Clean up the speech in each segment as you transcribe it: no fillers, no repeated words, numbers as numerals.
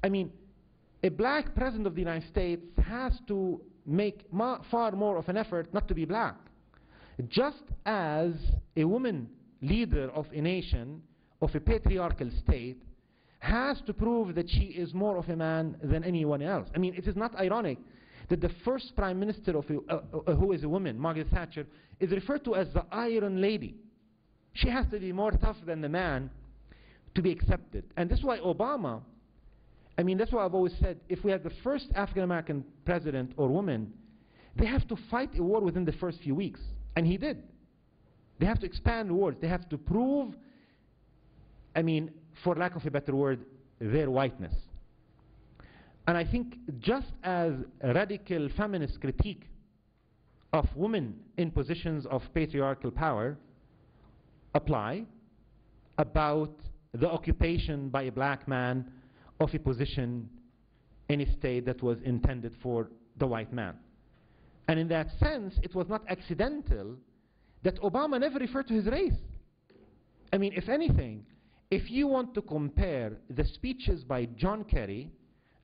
I mean, a black president of the United States has to make far more of an effort not to be black. Just as a woman leader of a nation, of a patriarchal state, has to prove that she is more of a man than anyone else. I mean, it is not ironic that the first prime minister of who is a woman, Margaret Thatcher, is referred to as the Iron Lady. She has to be more tough than the man to be accepted. And that's why Obama, I mean, that's why I've always said, if we have the first African-American president or woman, they have to fight a war within the first few weeks. And he did. They have to expand wars. They have to prove, I mean, for lack of a better word, their whiteness. And I think just as a radical feminist critique of women in positions of patriarchal power apply about the occupation by a black man of a position in a state that was intended for the white man. And in that sense, it was not accidental that Obama never referred to his race. I mean, if anything, if you want to compare the speeches by John Kerry,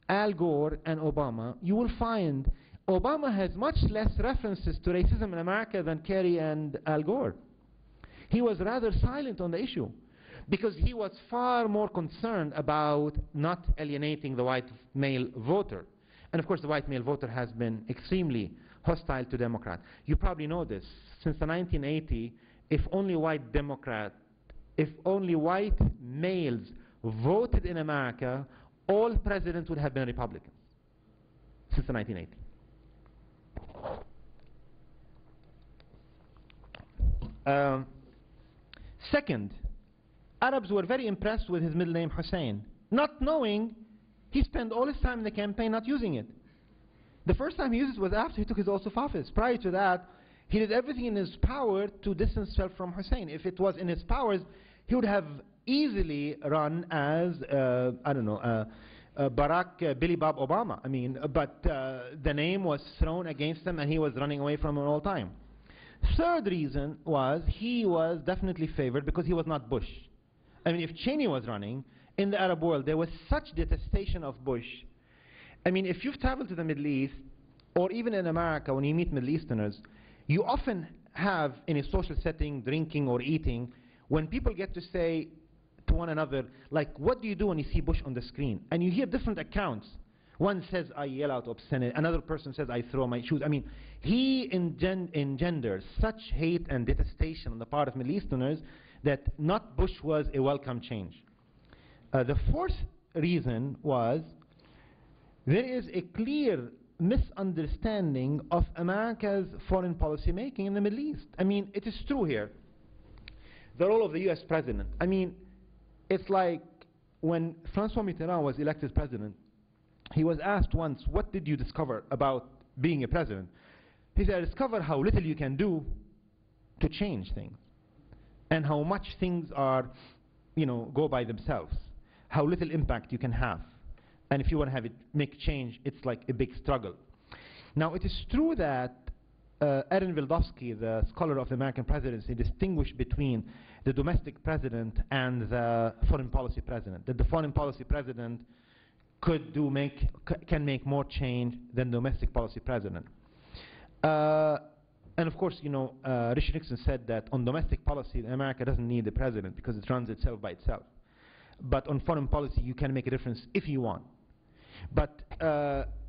Al Gore, and Obama, you will find Obama has much less references to racism in America than Kerry and Al Gore. He was rather silent on the issue because he was far more concerned about not alienating the white male voter. And of course, the white male voter has been extremely hostile to Democrats. You probably know this. Since the 1980s, if only white males voted in America, all presidents would have been Republicans since the 1980s. Second, Arabs were very impressed with his middle name Hussein, not knowing he spent all his time in the campaign not using it. The first time he used it was after he took his oath of office. Prior to that, he did everything in his power to distance himself from Hussein. If it was in his powers, he would have easily run as, Barack Billy Bob Obama. I mean, but the name was thrown against him and he was running away from it all the time. Third reason was he was definitely favored because he was not Bush. I mean, if Cheney was running, in the Arab world, there was such detestation of Bush. I mean, if you've traveled to the Middle East, or even in America, when you meet Middle Easterners, you often have, in a social setting, drinking or eating, when people get to say to one another, like, what do you do when you see Bush on the screen? And you hear different accounts. One says, I yell out obscenity. Another person says, I throw my shoes. I mean, he engenders such hate and detestation on the part of Middle Easterners that not Bush was a welcome change. The fourth reason was there is a clear misunderstanding of America's foreign policy making in the Middle East. I mean, it is true here. The role of the US president. I mean, it's like when Francois Mitterrand was elected president, he was asked once, what did you discover about being a president? He said, I discovered how little you can do to change things, and how much things are, go by themselves, how little impact you can have. And if you want to have it make change, it's like a big struggle. Now, it is true that Erin Wildowski, the scholar of the American presidency, distinguished between the domestic president and the foreign policy president, that the foreign policy president can make more change than the domestic policy president. And of course, Richard Nixon said that on domestic policy, America doesn't need a president because it runs itself by itself. But on foreign policy, you can make a difference if you want. But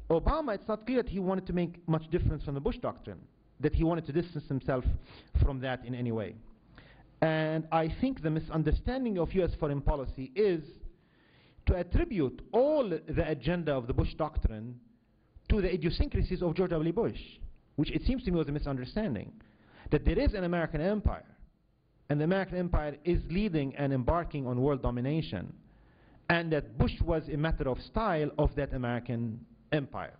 Obama, it's not clear that he wanted to make much difference from the Bush doctrine, that he wanted to distance himself from that in any way. And I think the misunderstanding of US foreign policy is to attribute all the agenda of the Bush doctrine to the idiosyncrasies of George W. Bush, which it seems to me was a misunderstanding, that there is an American empire, and the American empire is leading and embarking on world domination, and that Bush was a matter of style of that American empire.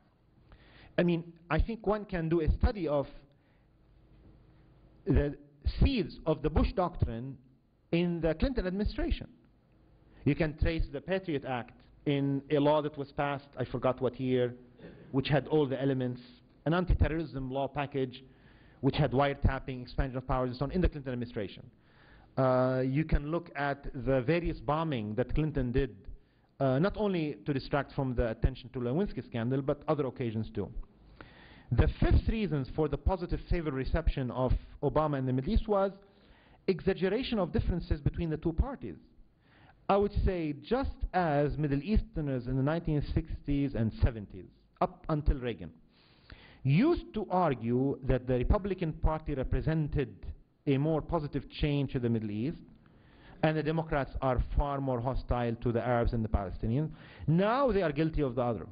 I mean, I think one can do a study of the seeds of the Bush doctrine in the Clinton administration. You can trace the Patriot Act in a law that was passed, I forgot what year, which had all the elements, an anti-terrorism law package, which had wiretapping, expansion of powers, and so on, in the Clinton administration. You can look at the various bombing that Clinton did not only to distract from the attention to Lewinsky scandal, but other occasions too. The fifth reason for the positive favorable reception of Obama in the Middle East was exaggeration of differences between the two parties. I would say just as Middle Easterners in the 1960s and 70s, up until Reagan, used to argue that the Republican Party represented a more positive change to the Middle East, and the Democrats are far more hostile to the Arabs and the Palestinians. Now they are guilty of the other,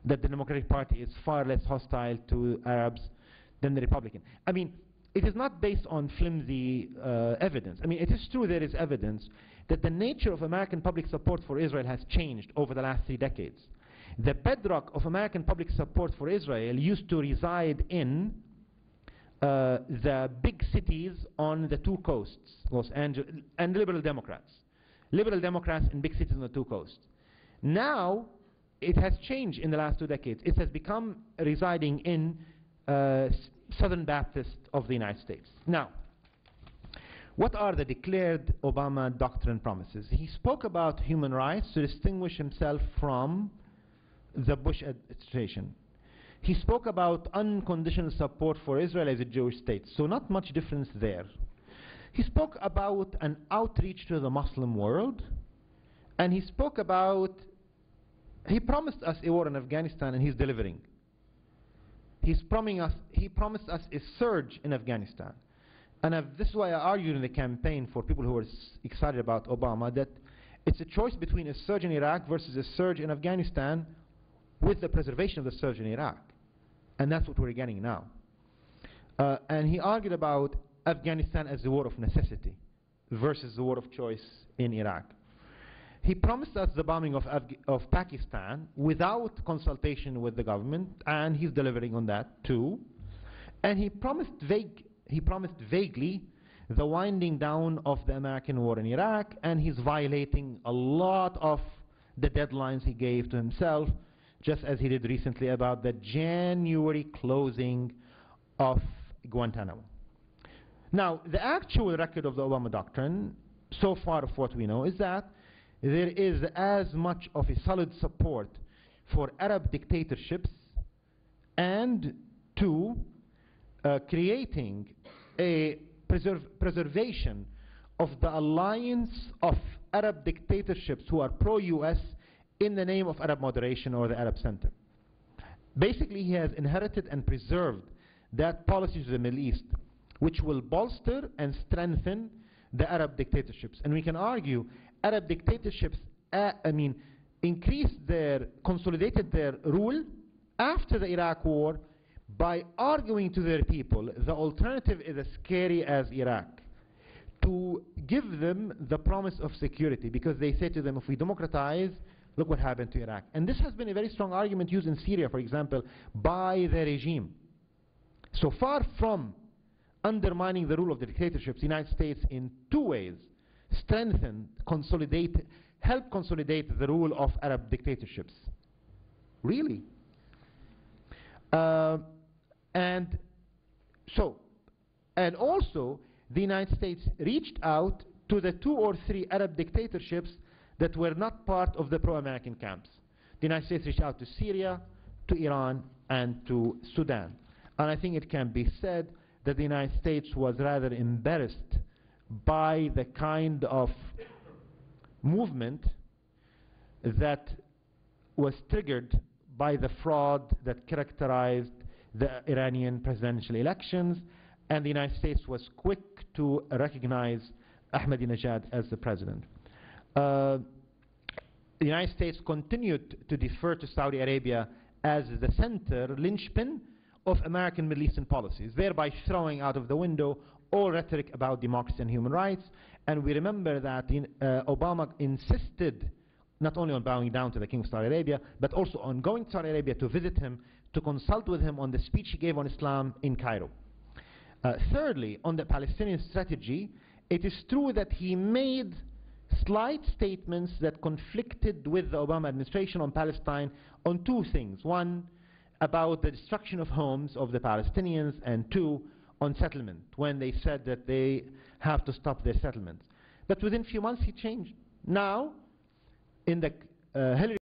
that the Democratic Party is far less hostile to Arabs than the Republican. I mean, it is not based on flimsy evidence. I mean, it is true there is evidence that the nature of American public support for Israel has changed over the last 3 decades. The bedrock of American public support for Israel used to reside in the big cities on the two coasts, Los Angeles, and liberal Democrats. Liberal Democrats in big cities on the two coasts. Now, it has changed in the last 2 decades. It has become residing in Southern Baptist of the United States. Now, what are the declared Obama doctrine promises? He spoke about human rights to distinguish himself from the Bush administration. He spoke about unconditional support for Israel as a Jewish state, so not much difference there. He spoke about an outreach to the Muslim world, and he spoke about, he promised us a war in Afghanistan, and he's delivering. He promised us a surge in Afghanistan. And this is why I argued in the campaign for people who are excited about Obama, that it's a choice between a surge in Iraq versus a surge in Afghanistan with the preservation of the surge in Iraq. And that's what we're getting now. And he argued about Afghanistan as a war of necessity versus the war of choice in Iraq. He promised us the bombing of Pakistan without consultation with the government, and he's delivering on that too. And he promised vaguely the winding down of the American war in Iraq, and he's violating a lot of the deadlines he gave to himself, just as he did recently about the January closing of Guantanamo. Now, the actual record of the Obama doctrine, so far of what we know, is that there is as much of a solid support for Arab dictatorships and to creating a preservation of the alliance of Arab dictatorships who are pro-US in the name of Arab moderation or the Arab Center. Basically, he has inherited and preserved that policy to the Middle East, which will bolster and strengthen the Arab dictatorships. And we can argue Arab dictatorships, consolidated their rule after the Iraq war by arguing to their people the alternative is as scary as Iraq, to give them the promise of security, because they say to them, if we democratize, look what happened to Iraq. And this has been a very strong argument used in Syria, for example, by the regime. So far from undermining the rule of the dictatorships, the United States in 2 ways strengthen, help consolidate the rule of Arab dictatorships. Really? And also the United States reached out to the 2 or 3 Arab dictatorships that were not part of the pro-American camps. The United States reached out to Syria, to Iran, and to Sudan. And I think it can be said that the United States was rather embarrassed by the kind of movement that was triggered by the fraud that characterized the Iranian presidential elections, and the United States was quick to recognize Ahmadinejad as the president. The United States continued to defer to Saudi Arabia as the center, linchpin of American Middle Eastern policies, thereby throwing out of the window all rhetoric about democracy and human rights. And we remember that Obama insisted not only on bowing down to the King of Saudi Arabia, but also on going to Saudi Arabia to visit him, to consult with him on the speech he gave on Islam in Cairo. Thirdly, on the Palestinian strategy, it is true that he made slight statements that conflicted with the Obama administration on Palestine on 2 things. 1, about the destruction of homes of the Palestinians, and 2, on settlement, when they said that they have to stop their settlements. But within a few months he changed. Now, in the Hillary